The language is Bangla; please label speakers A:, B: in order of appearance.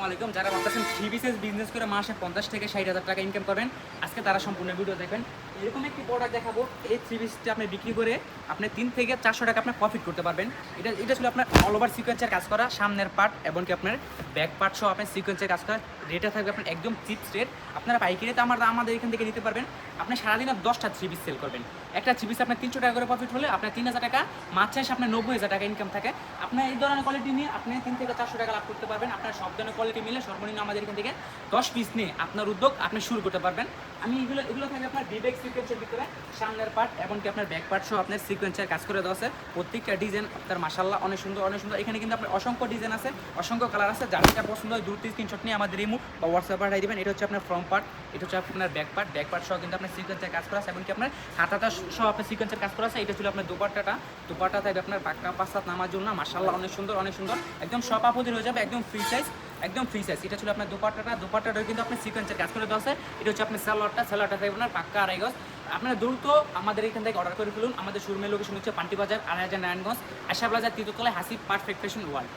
A: আলাইকুম। যারা ভাবতেছেন থ্রি পিসেস বিজনেস করে মাসে 50 থেকে 60,000 টাকা ইনকাম করবেন, আজকে তারা সম্পূর্ণ ভিডিও দেখবেন। এরকম একটি প্রোডাক্ট দেখাবো, এই থ্রি পিসটা আপনি বিক্রি করে আপনি 3 থেকে 400 টাকা আপনি প্রফিট করতে পারবেন। এটা ছিল আপনার অল ওভার সিকোয়েন্সের কাজ করা, সামনের পার্ট এবং কি আপনার ব্যাক পার্ট সহ আপনার সিকোয়েন্সের কাজ করা। রেটটা থাকবে আপনার একদম চিপস রেট। আপনারা পাইকারিতে আমাদের এখান থেকে নিতে পারবেন। আপনি সারাদিন 10টা থ্রি পিস সেল করবেন, একটা থ্রি পিস আপনার 300 টাকা করে প্রফিট হলে আপনার 3000 টাকা, মাছ চাষে আপনার 90,000 টাকা ইনকাম থাকে। আপনার এই ধরনের কোয়ালিটি নিয়ে আপনি 3 থেকে 400 টাকা লাভ করতে পারবেন। আপনার সব ধরনের কোয়ালিটি মিলে সর্বনিম্ন আমাদের এখান থেকে 10 পিস নিয়ে আপনার উদ্যোগ আপনি শুরু করতে পারবেন। আমি এগুলো থাকে আপনার বিবেক সিকোয়েন্সের ভিতরে, সামনের পার্ট এবং কি আপনার ব্যাক পার্ট সহ আপনার সিকোয়েন্সের কাজ করে দেওয়া আছে। প্রত্যেকটা ডিজাইন আপনার মাশাআল্লাহ অনেক সুন্দর অনেক সুন্দর। এখানে কিন্তু আপনার অসংখ্য ডিজাইন আছে, অসংখ্য কালার আছে। যার যেটা পছন্দ হয় দ্রুত স্ক্রিনশট নিয়ে আমাদের ইমো বা হোয়াটসঅ্যাপ পাঠিয়ে দিবেন। এটা হচ্ছে আপনার ফ্রন্ট পার্ট, এটা হচ্ছে আপনার ব্যাক পার্ট সহ কিন্তু আপনার সিকোয়েন্সের কাজ করা আছে এবং কি আপনার হাতাটা সহ আপনার সিকোয়েন্সের কাজ করা আছে। এটা ছিল আপনার দুপাট্টা থাকবে আপনার পাক্কা পাঁচসাত নামার জন্য। মাশাআল্লাহ অনেক সুন্দর অনেক সুন্দর, একদম সব আপদের হয়ে যাবে, একদম ফ্রি সাইজ। এটা ছিল আপনার দুপাট্টাটা কিন্তু আপনি সিকোয়েন্সের কাজ করে দেওয়া আছে। এটা হচ্ছে আপনার সালোয়ারটা থাকবে আপনার পাক্কা আড়াই গজ। আপনারা দ্রুত আমাদের এখান থেকে অর্ডার করে ফেলুন। আমাদের শোরুমের লোকেশন হচ্ছে পান্টি বাজার, 8000 নারায়ণগঞ্জ, আশা প্লাজা, তৃতীয়তলায় হাসিব পারফেক্ট ফ্যাশন ওয়ার্ল্ড।